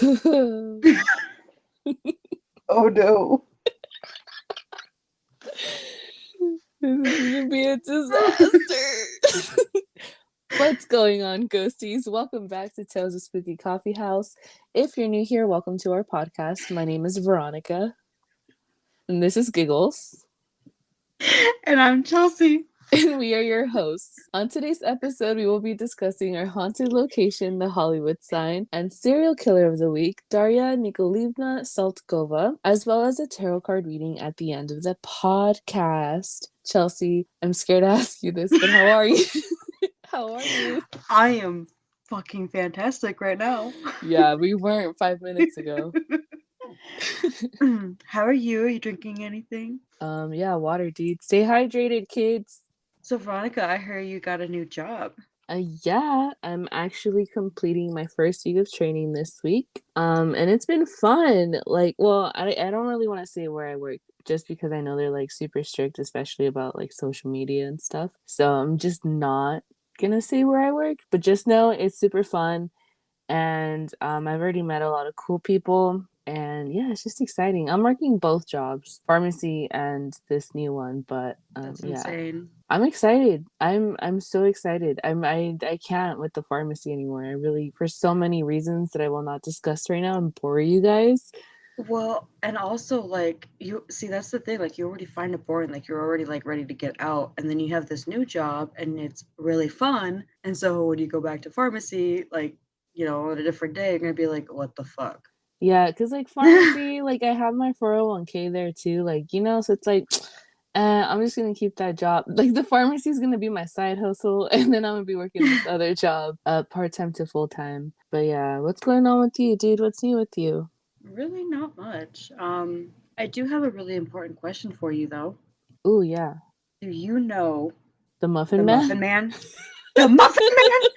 Oh no. This is gonna be a disaster. What's going on, ghosties? Welcome back to Tales of Spooky Coffee House. If you're new here, welcome to our podcast. My name is Veronica, and this is Giggles. And I'm Chelsea. And we are your hosts. On today's episode, we will be discussing our haunted location, the Hollywood sign, and serial killer of the week, Darya Nikolayevna Saltykova, as well as a tarot card reading at the end of the podcast. Chelsea, I'm scared to ask you this, but how are you? How are you? I am fucking fantastic right now. Yeah, we weren't 5 minutes ago. How are you? Are you drinking anything? Yeah, water, dude. Stay hydrated, kids. So, Veronica, I heard you got a new job. Yeah, I'm actually completing my first week of training this week. And it's been fun. I don't really want to say where I work just because I know they're like super strict, especially about like social media and stuff. So I'm just not gonna say where I work, but just know it's super fun. And I've already met a lot of cool people. And yeah, it's just exciting. I'm working both jobs, pharmacy and this new one, but That's yeah. insane. I'm excited. I'm so excited. I can't with the pharmacy anymore. I really, for so many reasons that I will not discuss right now and bore you guys. Well, and also, like, you see, that's the thing. Like, you already find it boring. Like, you're already, like, ready to get out. And then you have this new job, and it's really fun. And so when you go back to pharmacy, like, on a different day, you're going to be like, what the fuck? Yeah, because like pharmacy, like I have my 401k there too, so it's like I'm just gonna keep that job. Like the pharmacy is gonna be my side hustle, and then I'm gonna be working this other job, part-time to full-time. But yeah, what's going on with you, dude? What's new with you? Really not much. I do have a really important question for you though. Oh yeah, Do you know the the Muffin Man. Muffin Man? The Muffin Man?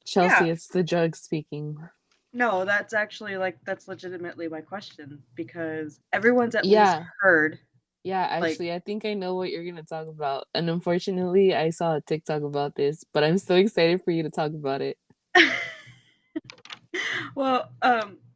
Chelsea, Yeah. it's the drug speaking. No, that's actually that's legitimately my question because everyone's at least Yeah, heard yeah. like Actually, I think I know what you're gonna talk about, and unfortunately, I saw a TikTok about this, but I'm so excited for you to talk about it. well,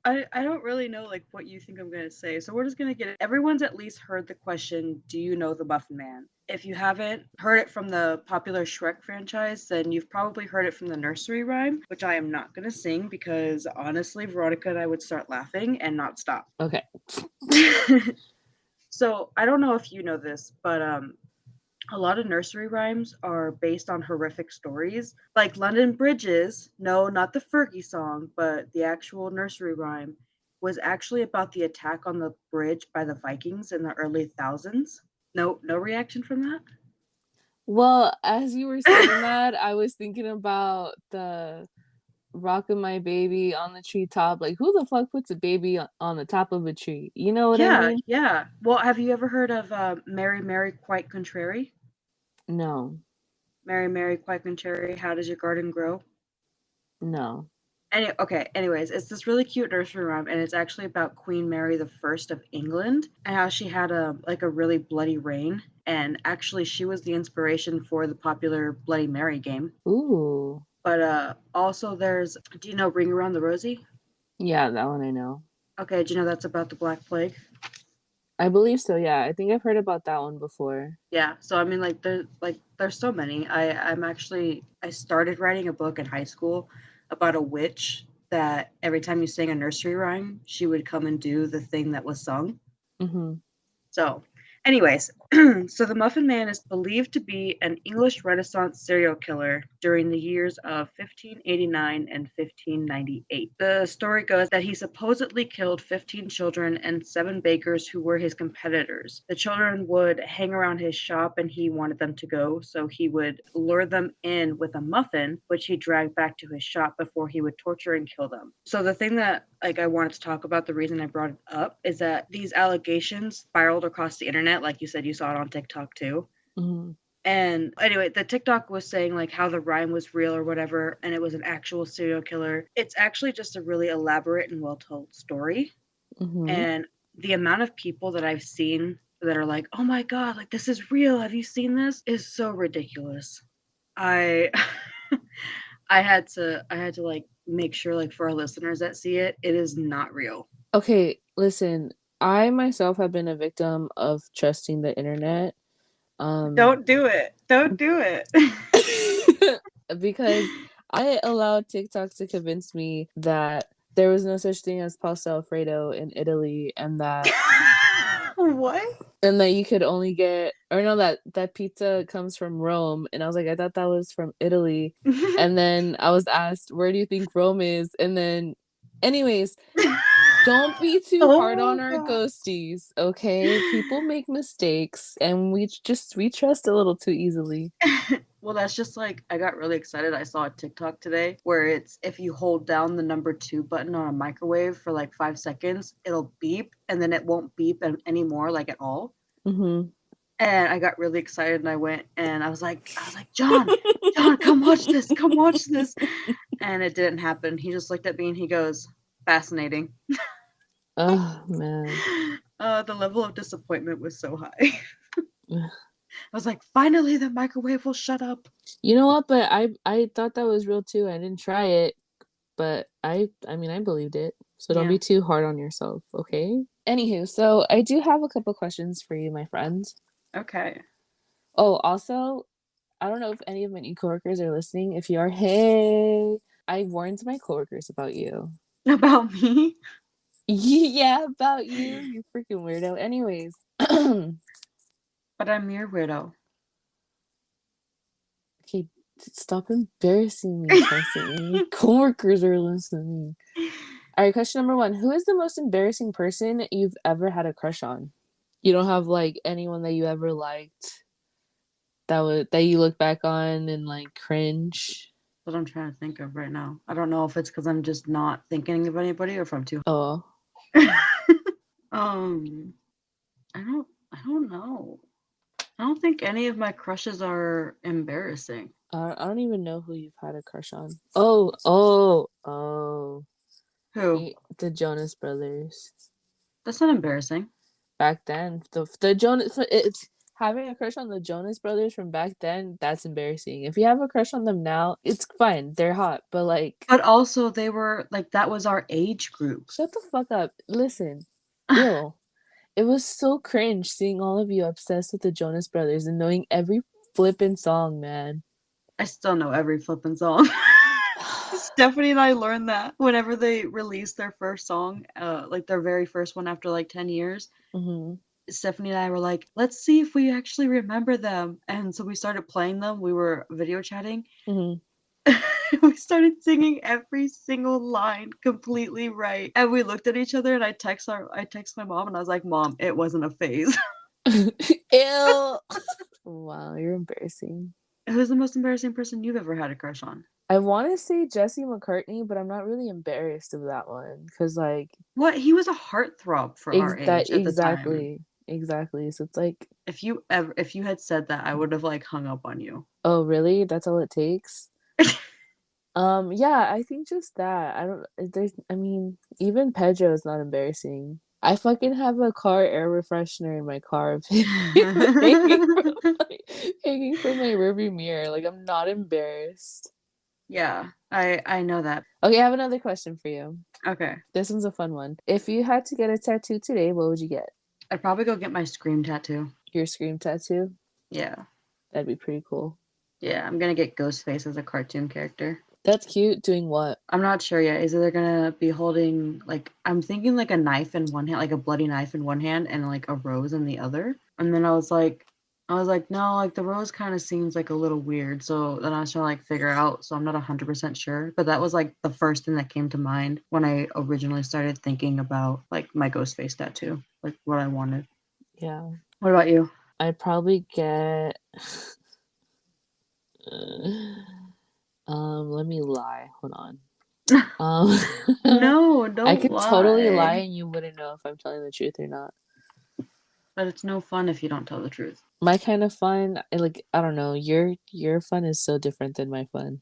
I don't really know like what you think I'm gonna say. So we're just gonna get it. Everyone's at least heard the question, do you know the Muffin Man? If you haven't heard it from the popular Shrek franchise, then you've probably heard it from the nursery rhyme, which I am not gonna sing because honestly, Veronica and I would start laughing and not stop. Okay. So I don't know if you know this, but a lot of nursery rhymes are based on horrific stories. Like London Bridges, no, not the Fergie song, but the actual nursery rhyme was actually about the attack on the bridge by the Vikings in the early thousands. No reaction from that? Well, as you were saying that, I was thinking about the rocking my baby on the treetop. Like, who the fuck puts a baby on the top of a tree? You know what I Yeah, mean? yeah. Well, have you ever heard of Mary, Mary, Quite Contrary? No, Mary, Mary, Quite Contrary, How Does Your Garden Grow? no. Anyways, it's this really cute nursery rhyme, and it's actually about Queen Mary the First of England and how she had a really bloody reign. And actually, she was the inspiration for the popular Bloody Mary game. Ooh. But also, do you know Ring Around the Rosie? Yeah, that one I know. Okay, do you know that's about the Black Plague? I believe so, yeah. I think I've heard about that one before. Yeah. So I mean, there's so many. I started writing a book in high school about a witch that every time you sang a nursery rhyme, she would come and do the thing that was sung. Mm-hmm. So, anyways, so the Muffin Man is believed to be an English Renaissance serial killer during the years of 1589 and 1598. The story goes that he supposedly killed 15 children and 7 bakers who were his competitors. The children would hang around his shop and he wanted them to go, so he would lure them in with a muffin, which he dragged back to his shop before he would torture and kill them. So the thing that I wanted to talk about, the reason I brought it up is that these allegations spiraled across the internet. Like you said, you saw it on TikTok too. Mm-hmm. And anyway, the TikTok was saying like how the rhyme was real or whatever, and it was an actual serial killer. It's actually just a really elaborate and well told story. Mm-hmm. And the amount of people that I've seen that are like, oh my God, like this is real. Have you seen this? Is so ridiculous. I I had to like make sure, like, for our listeners that see it, it is not real. Okay, listen, I myself have been a victim of trusting the internet. Don't do it. Don't do it. Because I allowed TikTok to convince me that there was no such thing as pasta Alfredo in Italy, What? and that you could only get, or no, that pizza comes from Rome, and I was like, I thought that was from Italy. And then I was asked, where do you think Rome is? And then, anyways, don't be too hard on Oh our god. ghosties, okay? People make mistakes, and we trust a little too easily. Well, that's just like I got really excited. I saw a TikTok today where it's if you hold down the number 2 button on a microwave for like 5 seconds, it'll beep and then it won't beep anymore, like at all. Mm-hmm. And I got really excited and I went and I was like, John, come watch this, come watch this. And it didn't happen. He just looked at me and he goes, fascinating. Oh man. The level of disappointment was so high. I was like, finally, the microwave will shut up. You know what? But I thought that was real too. I didn't try it, but I mean I believed it. So don't Yeah. be too hard on yourself, okay? Anywho, so I do have a couple questions for you, my friends. Okay. Oh, also, I don't know if any of my new coworkers are listening. If you are, hey, I warned my coworkers about you. About me? Yeah, about you, you freaking weirdo. Anyways, okay, But I'm your widow. stop embarrassing me, Chelsea. My coworkers are listening. All right, question number 1. Who is the most embarrassing person you've ever had a crush on? You don't have like anyone that you ever liked that you look back on and like cringe. What I'm trying to think of right now. I don't know if it's because I'm just not thinking of anybody or if I'm too. Oh, um, I don't know. I don't think any of my crushes are embarrassing. I don't even know who you've had a crush on. Oh. Who? The Jonas Brothers. That's not embarrassing. Back then, the Jonas, it's having a crush on the Jonas Brothers from back then. That's embarrassing. If you have a crush on them now, it's fine. They're hot, but like, But also, they were like that was our age group. shut the fuck up. Listen, ew. It was so cringe seeing all of you obsessed with the Jonas Brothers and knowing every flippin' song, man. I still know every flippin' song. Stephanie and I learned that whenever they released their first song, like their very first one after like 10 years, Mm-hmm. Stephanie and I were like, let's see if we actually remember them. And so we started playing them. We were video chatting. Mm-hmm. We started singing every single line completely right. And we looked at each other and I text my mom and I was like, Mom, it wasn't a phase. Ew. Wow, you're embarrassing. Who's the most embarrassing person you've ever had a crush on? I want to say Jesse McCartney, but I'm not really embarrassed of that one because, like, What? He was a heartthrob for our that age at the time. exactly. So it's like, If you had said that, I would have like hung up on you. oh, really? That's all it takes? Yeah, I think just that. I don't. I mean, even Pedro is not embarrassing. I fucking have a car air refreshener in my car hanging hanging from my rearview mirror. Like, I'm not embarrassed. Yeah, I know that. Okay, I have another question for you. Okay. This one's a fun one. If you had to get a tattoo today, what would you get? I'd probably go get my Scream tattoo. Your Scream tattoo? Yeah. That'd be pretty cool. Yeah, I'm gonna get Ghostface as a cartoon character. That's cute. Doing what? I'm not sure yet. Is either gonna be holding like I'm thinking like a knife in one hand, like a bloody knife in one hand, and like a rose in the other. And then I was like, no, like the rose kind of seems like a little weird. So then I was trying to like figure out. So I'm not 100% sure, but that was like the first thing that came to mind when I originally started thinking about like my Ghostface tattoo, like what I wanted. Yeah. What about you? I'd probably get. Let me lie. Hold on. No, don't I could lie. totally lie and you wouldn't know if I'm telling the truth or not. But it's no fun if you don't tell the truth. My kind of fun, I don't know. Your fun is so different than my fun.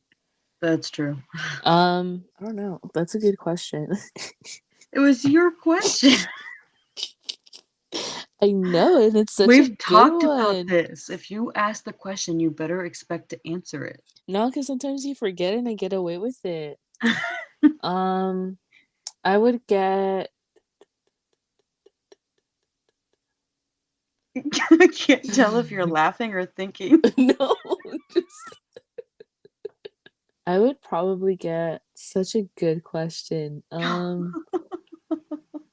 That's true. I don't know. That's a good question. It was your question. I know, and it's such a We've good talked one. about this. If you ask the question, you better expect to answer it. No, because sometimes you forget and I get away with it. I would get I can't tell if you're laughing or thinking. no, just I would probably get such a good question.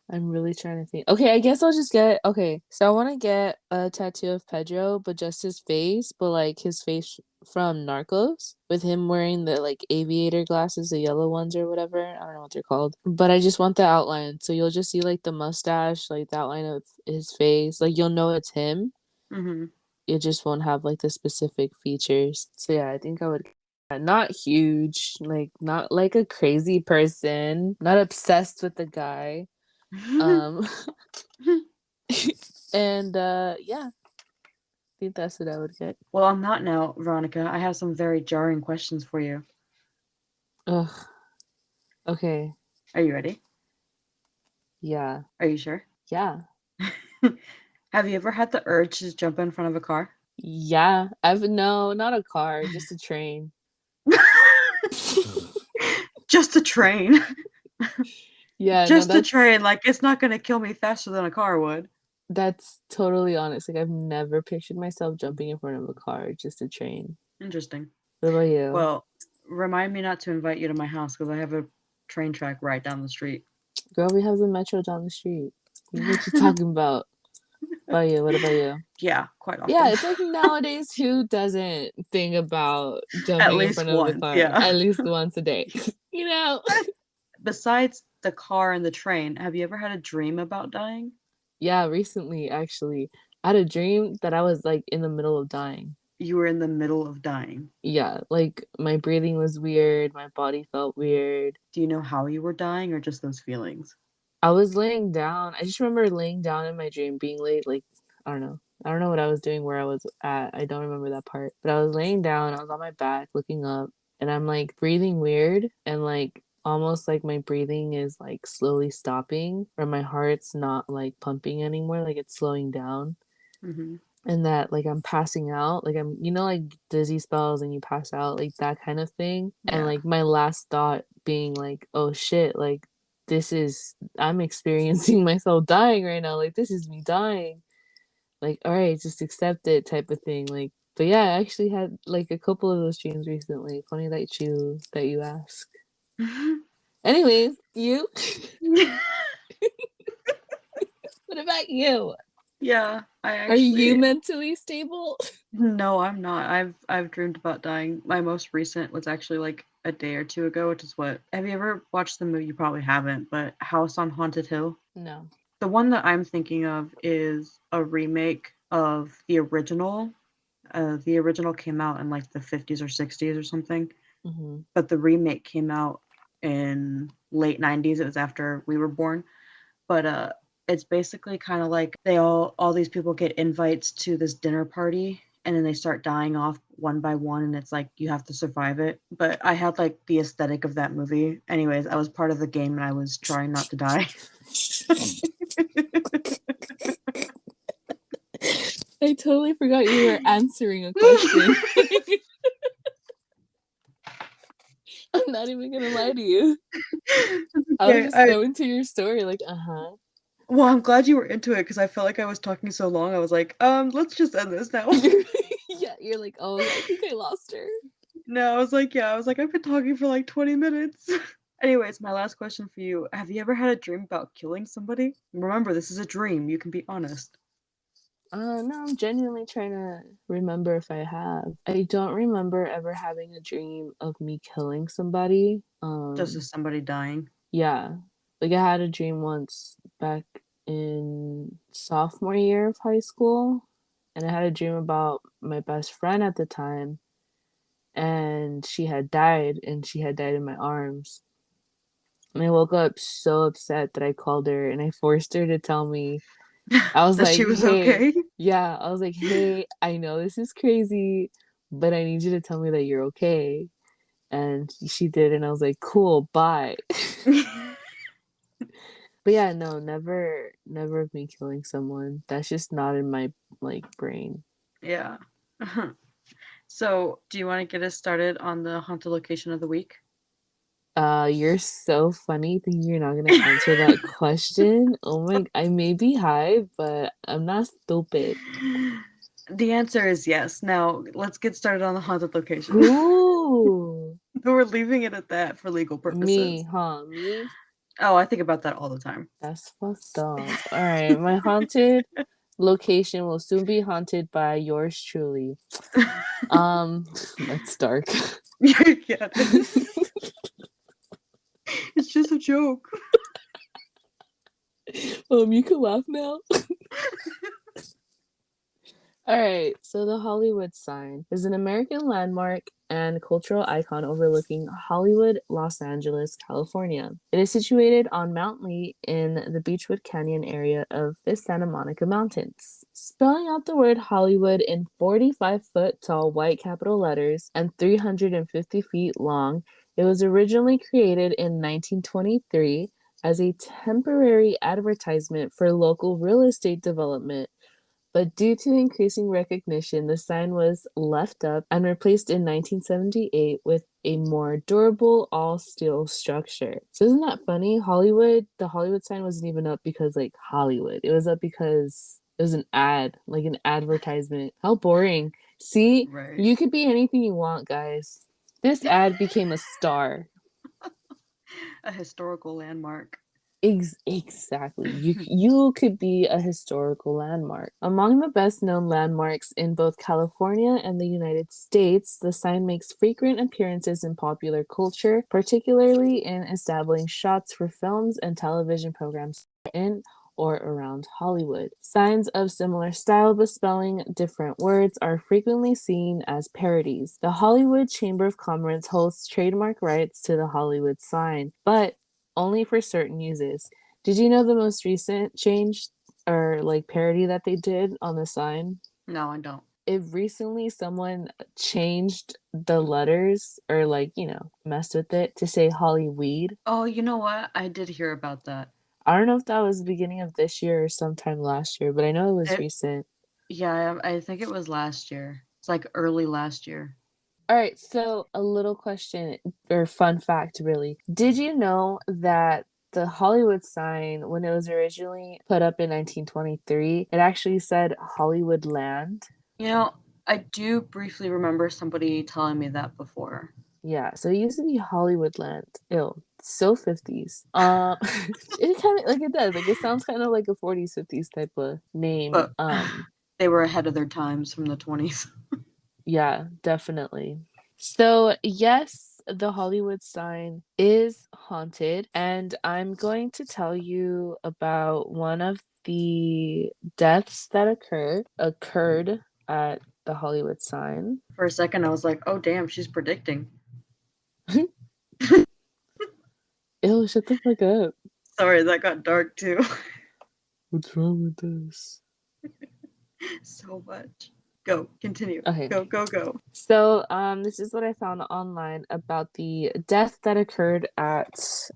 I'm really trying to think. Okay, I guess I'll just get okay. So I want to get a tattoo of Pedro, but just his face, but like his face from Narcos, with him wearing the like aviator glasses, the yellow ones or whatever. I don't know what they're called. But I just want the outline. So you'll just see like the mustache, like the outline of his face. Like you'll know it's him. Hmm. It just won't have like the specific features. So yeah, I think I would not huge, like not like a crazy person, not obsessed with the guy. Um and yeah, I think that's what I would get. Well, on that note, Veronica, I have some very jarring questions for you. Ugh. Okay. Are you ready? Yeah. Are you sure? Yeah. Have you ever had the urge to jump in front of a car? Yeah. I've no, not a car, just a train. Just a train. Yeah, no, Just a train. Like, it's not going to kill me faster than a car would. that's totally honest. Like I've never pictured myself jumping in front of a car, just a train. Interesting. What about you? Well, remind me not to invite you to my house because I have a train track right down the street. Girl, we have the metro down the street. What you talking about? About you? What about you? Yeah, quite Yeah, often. it's like nowadays, who doesn't think about At jumping in least front of the once, car yeah. at least once a day? You know? Besides the car and the train, have you ever had a dream about dying? Yeah, recently, actually, I had a dream that I was like in the middle of dying. You were in the middle of dying. Yeah, like my breathing was weird, my body felt weird. Do you know how you were dying or just those feelings? I was laying down. I just remember laying down in my dream, being laid like I don't know. I don't know what I was doing, where I was at. I don't remember that part. But I was laying down, I was on my back looking up, and I'm like breathing weird and like almost like my breathing is like slowly stopping or my heart's not like pumping anymore, like it's slowing down. Hmm. And that like I'm passing out, like I'm like dizzy spells and you pass out, like that kind of thing. And Yeah. like my last thought being like, oh shit, like this is I'm experiencing myself dying right now. Like this is me dying. Like, all right, just accept it type of thing. Like, but yeah, I actually had like a couple of those dreams recently. Funny that you ask. Anyways, you what about you? Yeah, I Are you actually mentally stable? no, I'm not. I've dreamed about dying. My most recent was actually like a day or two ago, which is what have you ever watched the movie? You probably haven't, but House on Haunted Hill? No. The one that I'm thinking of is a remake of the original. The original came out in like the 50s or 60s or something, Mm-hmm. but the remake came out in late 90s. It was after we were born. But it's basically kind of like they all these people get invites to this dinner party and then they start dying off one by one and it's like you have to survive it. But I had like the aesthetic of that movie. Anyways, I was part of the game and I was trying not to die. I totally forgot you were answering a question. I'm not even gonna lie to you. I was Okay, just so into your story, like, uh-huh. well, I'm glad you were into it because I felt like I was talking so long. I was like, let's just end this now. Yeah, you're like, oh, I think I lost her. No, I was like, yeah, I was like, I've been talking for like 20 minutes. Anyways, my last question for you. Have you ever had a dream about killing somebody? Remember, this is a dream. You can be honest. No, I'm genuinely trying to remember if I have. I don't remember ever having a dream of me killing somebody. Just as somebody dying. Yeah. Like I had a dream once back in sophomore year of high school, and I had a dream about my best friend at the time, and she had died in my arms. And I woke up so upset that I called her and I forced her to tell me. I was That like, she was "Hey, okay. yeah." I was like, "Hey, I know this is crazy, but I need you to tell me that you're okay." And she did, and I was like, "Cool, bye." But yeah, no, never of me killing someone. That's just not in my like brain. Yeah. So, do you want to get us started on the haunted location of the week? You're so funny. Think you're not gonna answer that question. Oh my, I may be high, but I'm not stupid. The answer is yes. Now, let's get started on the haunted location. Ooh, We're leaving it at that for legal me, purposes. huh? Me? Oh, I think about that all the time. That's fucked up. All right, my haunted location will soon be haunted by yours truly. That's dark. Yeah, it is. It's just a joke. You can laugh now. All right, so the Hollywood sign is an American landmark and cultural icon overlooking Hollywood, Los Angeles, California. It is situated on Mount Lee in the Beechwood Canyon area of the Santa Monica Mountains. Spelling out the word Hollywood in 45-foot tall white capital letters and 350 feet long, it was originally created in 1923 as a temporary advertisement for local real estate development, but due to increasing recognition, the sign was left up and replaced in 1978 with a more durable all steel structure. So isn't that funny? The Hollywood sign wasn't even up because like Hollywood. It was up because it was an ad, like an advertisement. How boring. See, Right. you could be anything you want, guys. This ad became a star. A historical landmark. Exactly. You could be a historical landmark. Among the best known landmarks in both California and the United States, the sign makes frequent appearances in popular culture, particularly in establishing shots for films and television programs in or around Hollywood. Signs of similar style but spelling different words are frequently seen as parodies. The Hollywood Chamber of Commerce holds trademark rights to the Hollywood sign, but only for certain uses. Did you know the most recent change or like parody that they did on the sign? No, I don't. It recently someone changed the letters or like, messed with it to say Hollyweed. Oh, you know what? I did hear about that. I don't know if that was the beginning of this year or sometime last year, but I know it was It, recent. yeah, I think it was last year. It's like early last year. All right, so a little question or fun fact, really. Did you know that the Hollywood sign, when it was originally put up in 1923, it actually said Hollywood Land? You know, I do briefly remember somebody telling me that before. Yeah, so it used to be Hollywood Land. Ew, so 50s. It kind of like it does. Like it sounds kind of like a 40s, 50s type of name. But they were ahead of their times from the 20s. Yeah, definitely. So, yes, the Hollywood sign is haunted, and I'm going to tell you about one of the deaths that occurred at the Hollywood sign. For a second, I was like, oh, damn, she's predicting. Ew, shut the fuck up. Sorry, that got dark too. What's wrong with this? So much. Go, continue. Okay. Go, go, go. So, this is what I found online about the death that occurred at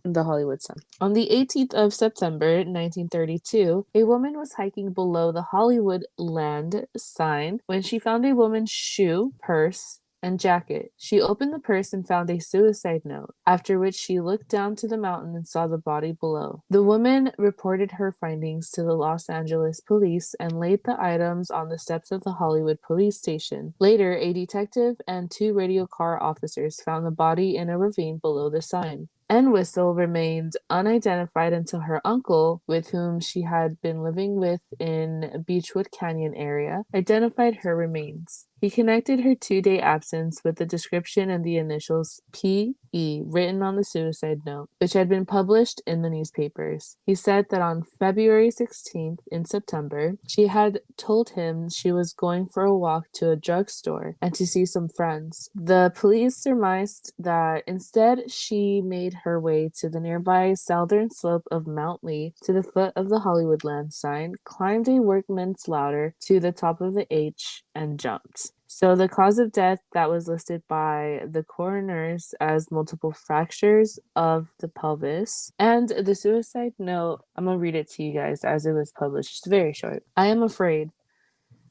the Hollywood Sun. On the 18th of September, 1932, a woman was hiking below the Hollywood Land sign when she found a woman's shoe, purse, and jacket. She opened the purse and found a suicide note, after which she looked down to the mountain and saw the body below. The woman reported her findings to the Los Angeles police and laid the items on the steps of the Hollywood police station. Later, a detective and two radio car officers found the body in a ravine below the sign. Entwistle remained unidentified until her uncle, with whom she had been living with in Beechwood Canyon area, identified her remains. He connected her 2-day absence with the description and the initials P.E. written on the suicide note, which had been published in the newspapers. He said that on February 16th, in September, she had told him she was going for a walk to a drugstore and to see some friends. The police surmised that instead she made her way to the nearby southern slope of Mount Lee to the foot of the Hollywood Land sign, climbed a workman's ladder to the top of the H, and jumped. So the cause of death that was listed by the coroners as multiple fractures of the pelvis. And the suicide note, I'm gonna read it to you guys as it was published. It's very short. I am afraid.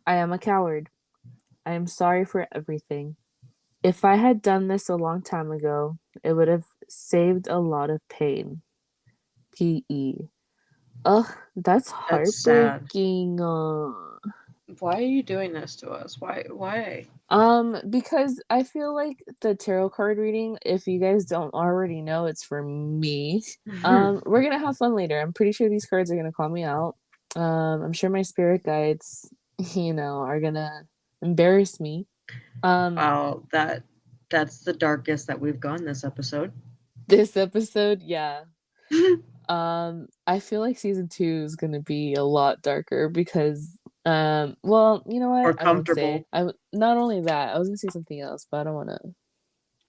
I am a coward. I am sorry for everything. If I had done this a long time ago, It would have saved a lot of pain. PE. Ugh, that's That's sad. heartbreaking. Why are you doing this to us? Why? Because I feel like the tarot card reading, if you guys don't already know, it's for me. We're gonna have fun later. I'm pretty sure these cards are gonna call me out. I'm sure my spirit guides, are gonna embarrass me. Um, Wow, that's the darkest that we've gone this episode. this episode, yeah. I feel like season 2 is gonna be a lot darker because well, you know Or what? I won't say. comfortable. Not only that, I was gonna say something else, but I don't wanna.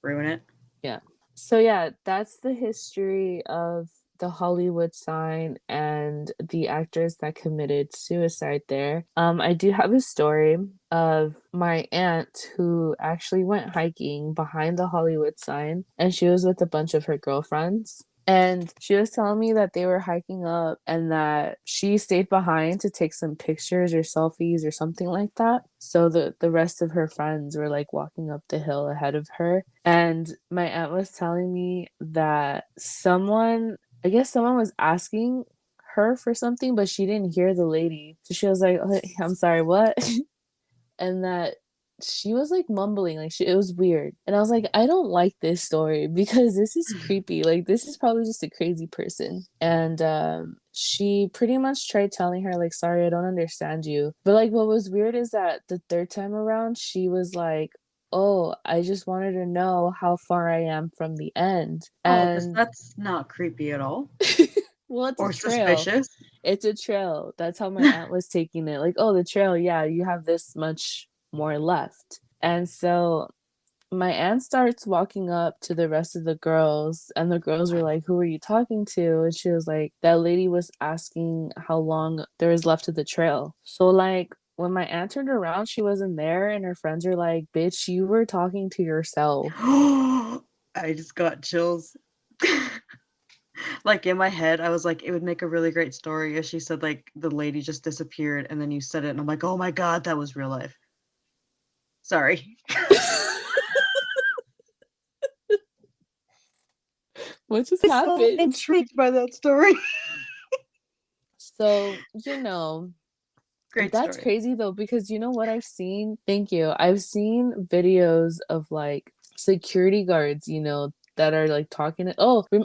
Ruin it. Yeah. So yeah, that's the history of the Hollywood sign and the actress that committed suicide there. I do have a story of my aunt who actually went hiking behind the Hollywood sign, and she was with a bunch of her girlfriends. And she was telling me that they were hiking up and that she stayed behind to take some pictures or selfies or something like that. So the rest of her friends were like walking up the hill ahead of her. And my aunt was telling me that I guess someone was asking her for something, but she didn't hear the lady. So she was like, "Oh, I'm sorry, what?" And that she was like mumbling, like it was weird. And I was like, I don't like this story because this is creepy. Like this is probably just a crazy person. And she pretty much tried telling her like, sorry, I don't understand you. But like what was weird is that the third time around, she was like, oh, I just wanted to know how far I am from the end. Oh, because And that's not creepy at all. well, it's a Or trail. suspicious. It's a trail. That's how my aunt was taking it. Like, oh, the trail, yeah, you have this much more left. And so my aunt starts walking up to the rest of the girls, and the girls were like, who are you talking to? And she was like, that lady was asking how long there is left of the trail. So, like, when my aunt turned around, she wasn't there, and her friends were like, bitch, you were talking to yourself. I just got chills. Like in my head, I was like, it would make a really great story if she said like the lady just disappeared and then you said it and I'm like, oh my god, that was real life. Sorry. What just I'm so happened? intrigued by that story. So, Great that's story. crazy though, because you know what I've seen? Thank you. I've seen videos of like security guards, that are like talking.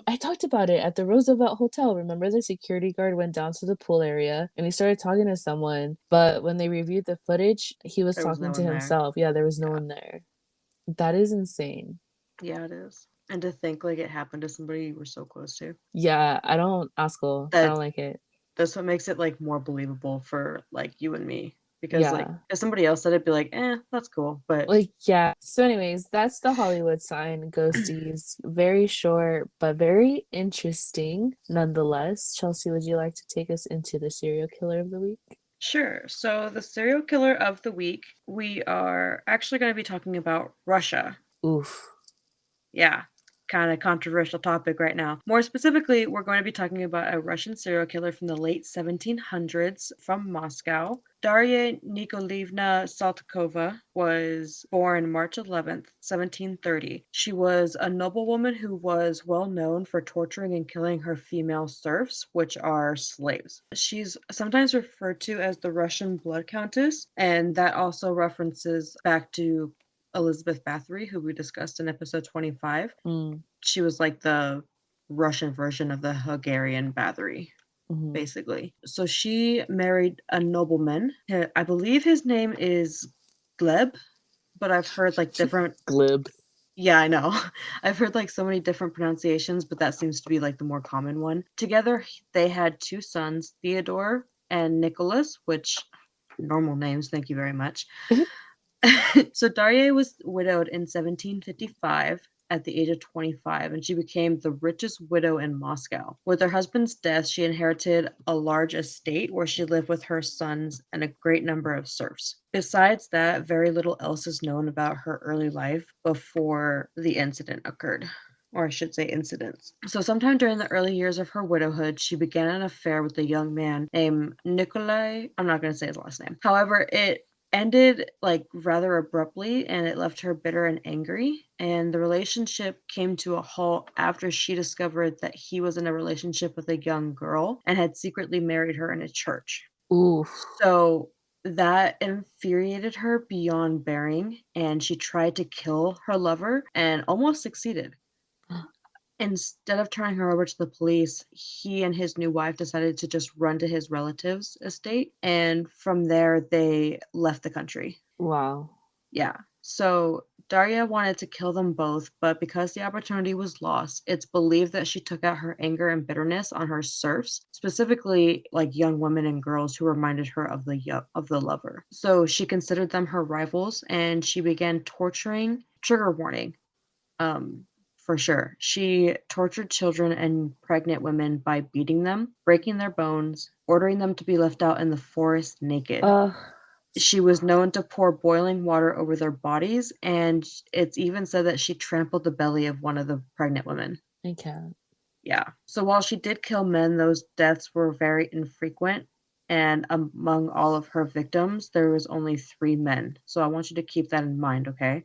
I talked about it at the Roosevelt Hotel. Remember the security guard went down to the pool area and he started talking to someone, but when they reviewed the footage, he was There was talking no to one there. himself. Yeah, there was no Yeah. one there. That is insane. Yeah, it is. And to think like it happened to somebody you were so close to. Yeah, I don't, Asko, I That don't like it. that's what makes it like more believable for like you and me. Because like Yeah. if somebody else said it, be like, that's cool. But Like, yeah. So, anyways, that's the Hollywood sign, ghosties. Very short, but very interesting nonetheless. Chelsea, would you like to take us into the serial killer of the week? sure. So the serial killer of the week, we are actually going to be talking about Russia. Oof. Yeah, kind of controversial topic right now. More specifically, we're going to be talking about a Russian serial killer from the late 1700s from Moscow. Darya Nikolayevna Saltykova was born March 11th, 1730. She was a noblewoman who was well known for torturing and killing her female serfs, which are slaves. She's sometimes referred to as the Russian Blood Countess, and that also references back to Elizabeth Bathory, who we discussed in episode 25. Mm, She was like the Russian version of the Hungarian Bathory, hmm. basically. So she married a nobleman. I believe his name is Gleb, but I've heard like different. Glib. Yeah, I know. I've heard like so many different pronunciations, but that seems to be like the more common one. Together, they had two sons, Theodore and Nicholas, which normal names, thank you very much. So Darya was widowed in 1755 at the age of 25, and she became the richest widow in Moscow. With her husband's death, she inherited a large estate where she lived with her sons and a great number of serfs. Besides that, very little else is known about her early life before the incident occurred. Or I should say incidents. So, sometime during the early years of her widowhood, she began an affair with a young man named Nikolai. I'm not going to say his last name. However, it ended like rather abruptly and it left her bitter and angry. And the relationship came to a halt after she discovered that he was in a relationship with a young girl and had secretly married her in a church. Oof. So that infuriated her beyond bearing, and she tried to kill her lover and almost succeeded. Instead of turning her over to the police, he and his new wife decided to just run to his relative's estate, and from there they left the country. Wow. Yeah. So Darya wanted to kill them both, but because the opportunity was lost, it's believed that she took out her anger and bitterness on her serfs, specifically like young women and girls who reminded her of the lover. So she considered them her rivals, and she began torturing. Trigger warning. Um, for sure. She tortured children and pregnant women by beating them, breaking their bones, ordering them to be left out in the forest naked. Uh, She was known to pour boiling water over their bodies, and it's even said that she trampled the belly of one of the pregnant women. I can't. Yeah. So while she did kill men, those deaths were very infrequent. And among all of her victims, there was only 3 men. So I want you to keep that in mind, okay?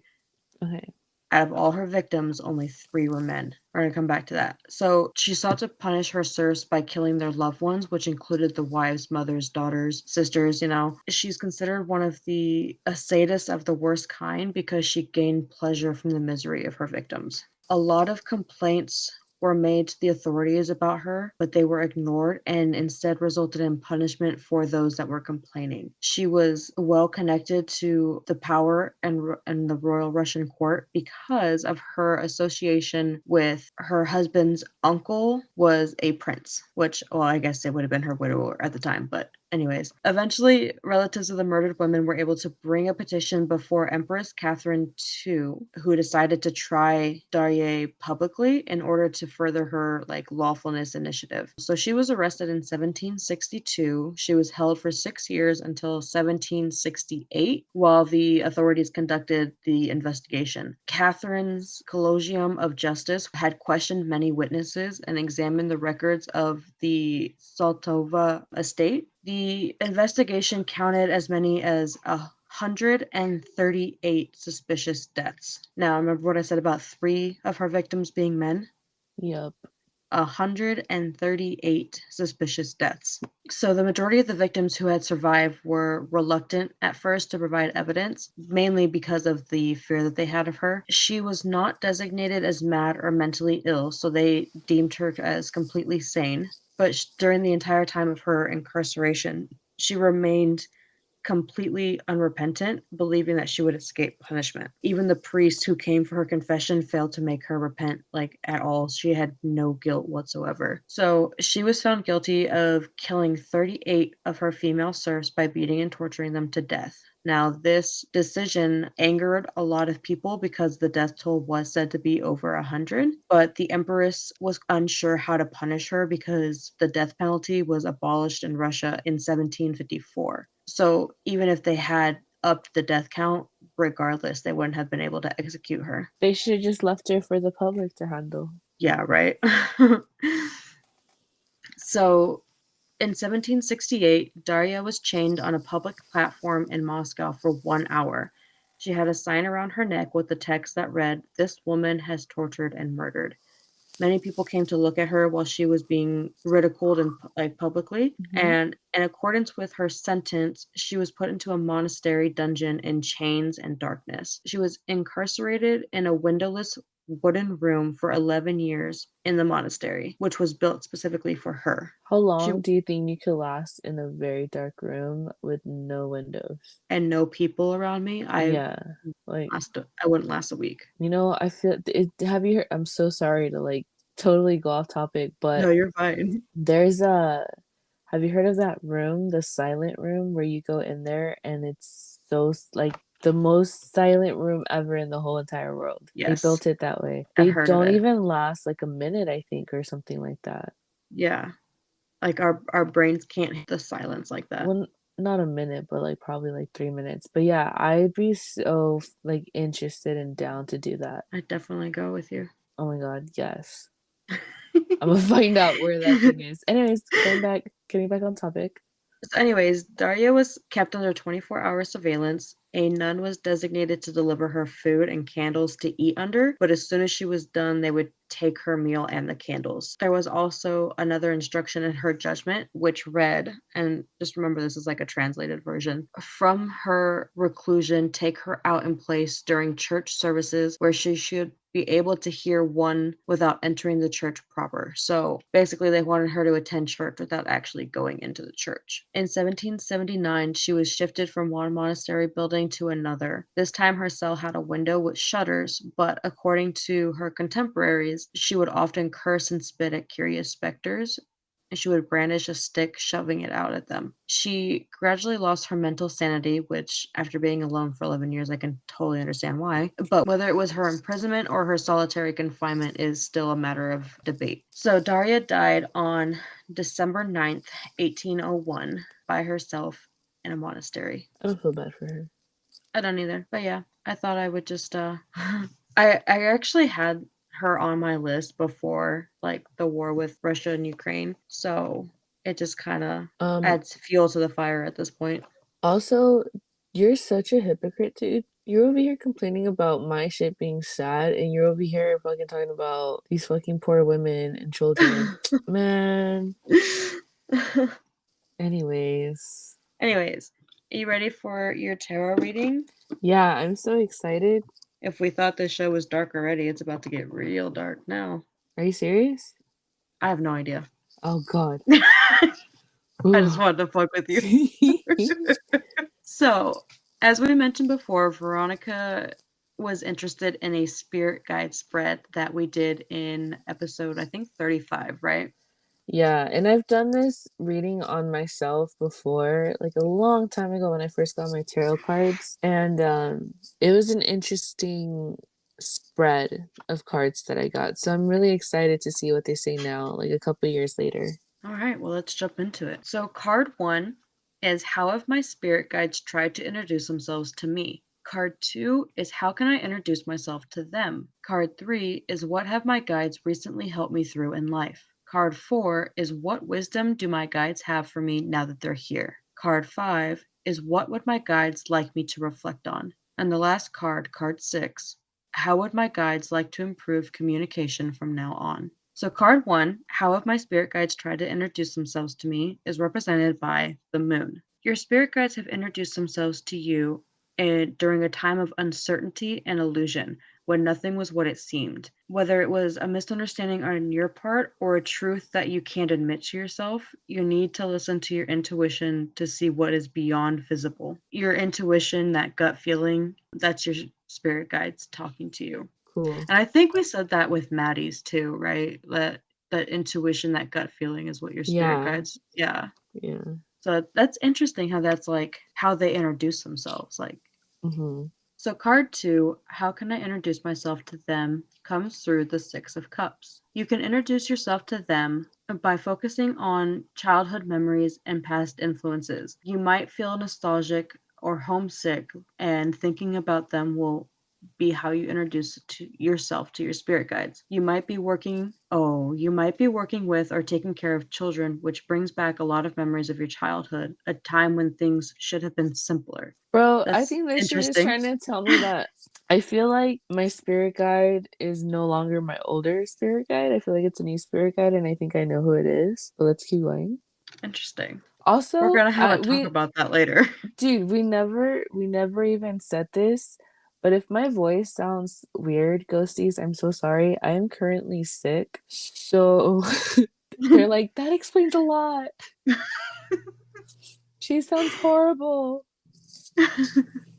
Okay. Out of all her victims, only 3 were men. We're going to come back to that. So she sought to punish her serfs by killing their loved ones, which included the wives, mothers, daughters, sisters, you know. She's considered one of a sadist of the worst kind because she gained pleasure from the misery of her victims. A lot of complaints were made to the authorities about her, but they were ignored and instead resulted in punishment for those that were complaining. She was well connected to the power and the royal Russian court because of her association with her husband's uncle was a prince, which, well, I guess it would have been her widower at the time, but anyways, eventually, relatives of the murdered women were able to bring a petition before Empress Catherine II, who decided to try Darya publicly in order to further her like lawfulness initiative. So she was arrested in 1762. She was held for 6 years until 1768, while the authorities conducted the investigation. Catherine's Collegium of Justice had questioned many witnesses and examined the records of the Saltova estate. The investigation counted as many as 138 suspicious deaths. Now, remember what I said about 3 of her victims being men? Yep. 138 suspicious deaths. So, the majority of the victims who had survived were reluctant at first to provide evidence, mainly because of the fear that they had of her. She was not designated as mad or mentally ill, so they deemed her as completely sane. But during the entire time of her incarceration, she remained completely unrepentant, believing that she would escape punishment. Even the priest who came for her confession failed to make her repent, like at all. She had no guilt whatsoever. So she was found guilty of killing 38 of her female serfs by beating and torturing them to death. Now, this decision angered a lot of people because the death toll was said to be over 100, but the empress was unsure how to punish her because the death penalty was abolished in Russia in 1754. So even if they had upped the death count, regardless, they wouldn't have been able to execute her. They should have just left her for the public to handle. Yeah, right? So in 1768, Darya was chained on a public platform in Moscow for 1 hour. She had a sign around her neck with the text that read, "This woman has tortured and murdered." Many people came to look at her while she was being ridiculed and like publicly. Mm-hmm. And in accordance with her sentence, she was put into a monastery dungeon in chains and darkness. She was incarcerated in a windowless wooden room for 11 years in the monastery, which was built specifically for her. How She long do you think you could last in a very dark room with no windows? and no people around me. Yeah, like, I wouldn't last a week. I feel it. Have you heard? I'm so sorry to like totally go off topic, but No, you're fine. there's a. Have you heard of that room, the silent room, where you go in there and it's so like the most silent room ever in the whole entire world? They Yes, built it that way. I've They heard of don't it. even last like a minute, I think, or something like that. Yeah, like our brains can't hit the silence like that. Well, not a minute, but like probably like 3 minutes. But yeah, I'd be so like interested and down to do that. I'd definitely go with you. Oh my God, yes. I'm gonna find out where that thing is. Anyways, getting back on topic. So anyways, Darya was kept under 24-hour surveillance. A nun was designated to deliver her food and candles to eat under, but as soon as she was done, they would take her meal and the candles. There was also another instruction in her judgment, which read, and just remember this is like a translated version, from her reclusion, take her out in place during church services where she should be able to hear one without entering the church proper. So basically, they wanted her to attend church without actually going into the church. In 1779, she was shifted from one monastery building to another. This time, her cell had a window with shutters, but according to her contemporaries, she would often curse and spit at curious specters, and she would brandish a stick, shoving it out at them. She gradually lost her mental sanity, which, after being alone for 11 years, I can totally understand why. But whether it was her imprisonment or her solitary confinement is still a matter of debate. So Darya died on December 9th, 1801, by herself in a monastery. I don't feel bad for her. I don't either, but yeah, I thought I would just I actually had her on my list before like the war with Russia and Ukraine, so it just kind of Um, adds fuel to the fire at this point. Also, you're such a hypocrite, dude. You're over here complaining about my shit being sad, and you're over here fucking talking about these fucking poor women and children. Man. Anyways. Anyways, are you ready for your tarot reading? Yeah, I'm so excited. If we thought this show was dark already, it's about to get real dark now. Are you serious? I have no idea. Oh God. I just wanted to fuck with you. So, as we mentioned before, Veronica was interested in a spirit guide spread that we did in episode, I think, 35, right? Yeah, and I've done this reading on myself before, like a long time ago when I first got my tarot cards, and it was an interesting spread of cards that I got. So I'm really excited to see what they say now, like a couple years later. All right, well, let's jump into it. So, card one is how have my spirit guides tried to introduce themselves to me? Card two is how can I introduce myself to them? Card three is what have my guides recently helped me through in life? Card four is what wisdom do my guides have for me now that they're here? Card five is what would my guides like me to reflect on? And the last card, card six, how would my guides like to improve communication from now on? So, card one, how have my spirit guides tried to introduce themselves to me, is represented by the moon. Your spirit guides have introduced themselves to you during a time of uncertainty and illusion, when nothing was what it seemed. Whether it was a misunderstanding on your part or a truth that you can't admit to yourself, you need to listen to your intuition to see what is beyond visible. Your intuition, that gut feeling, that's your spirit guides talking to you. Cool. And I think we said that with Maddie's too, right? That intuition, that gut feeling is what your spirit Yeah, guides. Yeah. yeah. So that's interesting how that's like how they introduce themselves. Like, Mm-hmm. so card two, how can I introduce myself to them, comes through the Six of Cups. You can introduce yourself to them by focusing on childhood memories and past influences. You might feel nostalgic or homesick, and thinking about them will be how you introduce to yourself to your spirit guides. You might be working with or taking care of children, which brings back a lot of memories of your childhood, a time when things should have been simpler. Bro, I That's think this shit is interesting. trying to tell me that I feel like my spirit guide is no longer my older spirit guide. I feel like it's a new spirit guide, and I think I know who it is. But let's keep going. Interesting. We're Also, gonna have a talk about that later. dude, we never even said this, but if my voice sounds weird, ghosties, I'm so sorry. I am currently sick, so they're like, that explains a lot. She sounds horrible.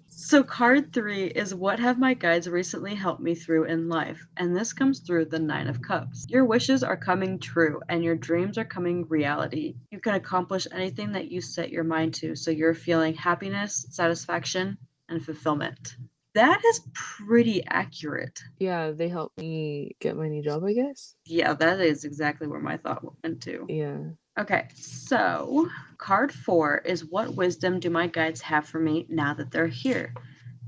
So card three is what have my guides recently helped me through in life, and this comes through the Nine of Cups. Your wishes are coming true, and your dreams are coming reality. You can accomplish anything that you set your mind to, so you're feeling happiness, satisfaction, and fulfillment. That is pretty accurate. Yeah, they helped me get my new job, I guess. Yeah, that is exactly where my thought went to. Yeah. Okay, so card four is what wisdom do my guides have for me now that they're here?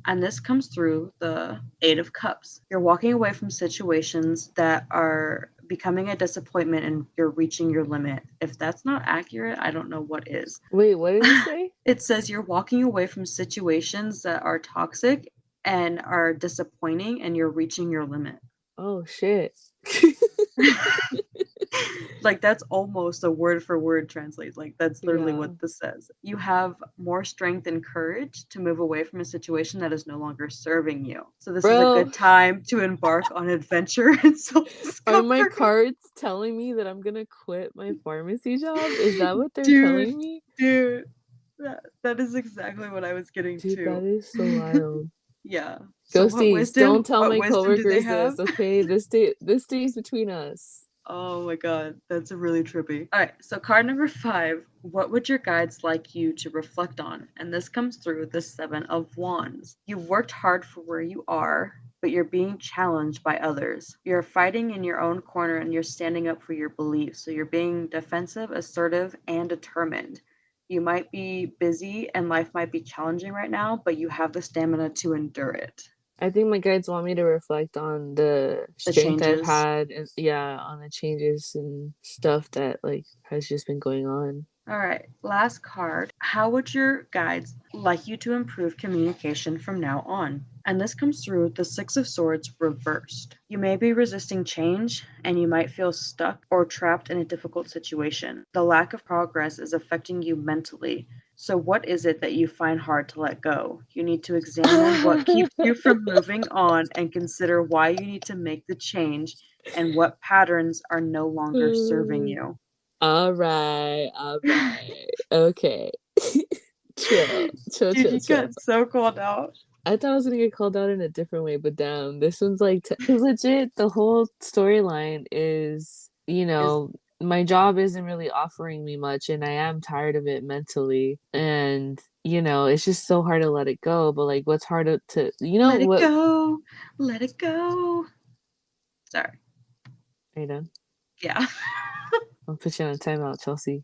And this comes through the Eight of Cups. You're walking away from situations that are becoming a disappointment and you're reaching your limit. If that's not accurate, I don't know what is. Wait, what did it say? It says you're walking away from situations that are toxic and are disappointing and you're reaching your limit. Oh shit. Like that's almost a word for word translate. Like that's literally Yeah. what this says. You have more strength and courage to move away from a situation that is no longer serving you. So this is a Bro, good time to embark on adventure and are my self-discovery. cards telling me that I'm gonna quit my pharmacy job? Is that what they're Dude, telling me? dude, that is exactly what I was getting Dude, that to. is so wild. Yeah. So Ghosties, don't tell what my wisdom do they coworkers have? this, okay? This stays between us. Oh my god, that's a really trippy. All right, so card number 5, what would your guides like you to reflect on? And this comes through the 7 of Wands. You've worked hard for where you are, but you're being challenged by others. You're fighting in your own corner and you're standing up for your beliefs. So you're being defensive, assertive, and determined. You might be busy and life might be challenging right now, but you have the stamina to endure it. I think my guides want me to reflect on the The strength I've changes. had and yeah, on the changes and stuff that like has just been going on. All right, last card. How would your guides like you to improve communication from now on? And this comes through the Six of Swords reversed. You may be resisting change and you might feel stuck or trapped in a difficult situation. The lack of progress is affecting you mentally. So, what is it that you find hard to let go? You need to examine what keeps you from moving on and consider why you need to make the change and what patterns are no longer serving you. All right. Okay. Chill, chill, Dude, chill, you chill. got so called out. I thought I was gonna get called out in a different way, but damn, this one's like, because legit, the whole storyline is, Is my job isn't really offering me much, and I am tired of it mentally, and it's just so hard to let it go. But like, what's hard let it what? go, let it go. Sorry. Are you done? Yeah. I'll put you on a timeout, Chelsea.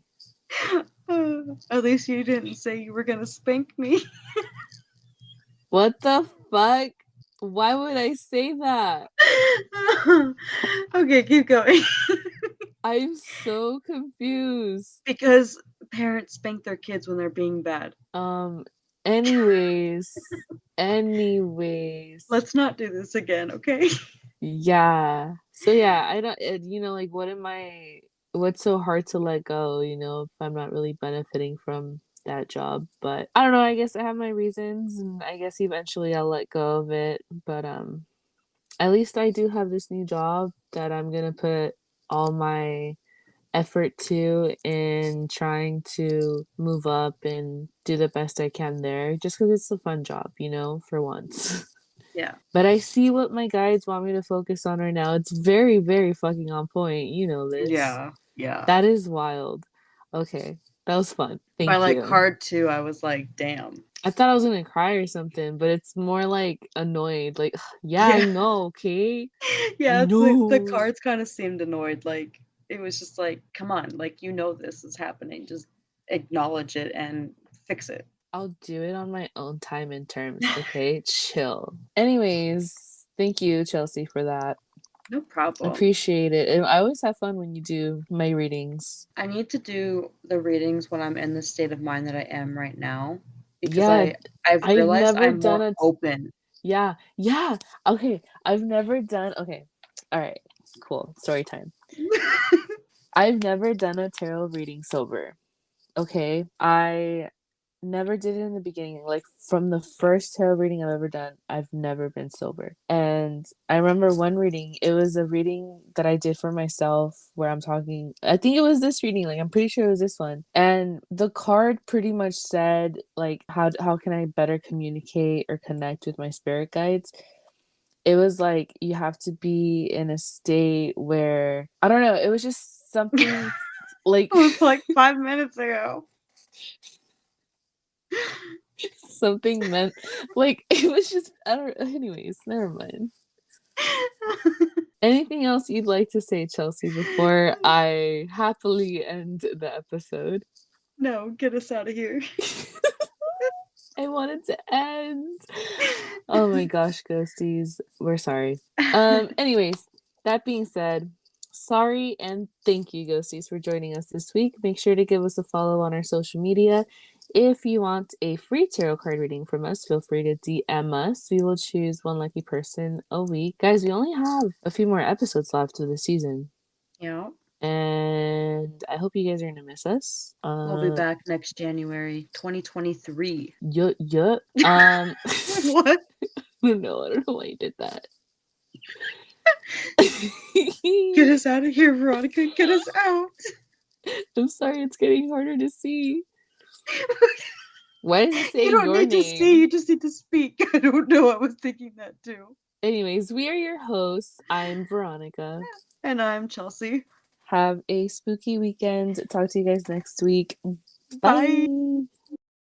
At least you didn't say you were gonna spank me. What the fuck? Why would I say that? Okay, keep going. I'm so confused. Because parents spank their kids when they're being bad. Um, anyways, anyways, Let's not do this again, okay? yeah. So yeah, I don't, like, what's so hard to let go, if I'm not really benefiting from that job. But I don't know, I guess I have my reasons, and I guess eventually I'll let go of it. But at least I do have this new job that I'm gonna put all my effort to in trying to move up and do the best I can there just because it's a fun job, for once. Yeah. But I see what my guides want me to focus on right now. It's very, very fucking on point. You know this. Yeah. Yeah. That is wild. Okay. That was fun. By Thank like you. card 2, I was like, damn. I thought I was gonna cry or something, but it's more like annoyed. Like, yeah, I Yeah. know, okay? I Yeah, it's the know. cards kind of seemed annoyed. Like it was just like, come on, like this is happening. Just acknowledge it and fix it. I'll do it on my own time and terms, okay? Chill. Anyways, thank you, Chelsea, for that. No problem. Appreciate it. And I always have fun when you do my readings. I need to do the readings when I'm in the state of mind that I am right now because Yeah, I've I've realized never I'm done more it. open. Yeah, yeah. Okay, I've never done. Okay, all right, cool. Story time. I've never done a tarot reading sober. Okay, I never did it in the beginning. Like from the first tarot reading I've ever done, I've never been sober. And I remember one reading, it was a reading that I did for myself where I'm talking, I think it was this reading, like I'm pretty sure it was this one. And the card pretty much said like how can I better communicate or connect with my spirit guides? It was like you have to be in a state where I don't know, it was just something like It was like 5 minutes ago. something meant like it was just I don't anyways, never mind. Anything else you'd like to say, Chelsea, before I happily end the episode? No, get us out of here. I wanted to end. Oh my gosh, ghosties. We're sorry. Anyways, that being said, Sorry, and thank you, ghosties, for joining us this week. Make sure to give us a follow on our social media. If you want a free tarot card reading from us, feel free to DM us. We will choose one lucky person a week. Guys, we only have a few more episodes left of the season. Yeah. And I hope you guys are going to miss us. We'll be back next January 2023. Yeah. What? No, I don't know why you did that. Get us out of here, Veronica. Get us out. I'm sorry, it's getting harder to see. Why does it say You don't your need name? to see, you just need to speak. I don't know. I was thinking that too. Anyways, we are your hosts. I'm Veronica. And I'm Chelsea. Have a spooky weekend. Talk to you guys next week. Bye. Bye.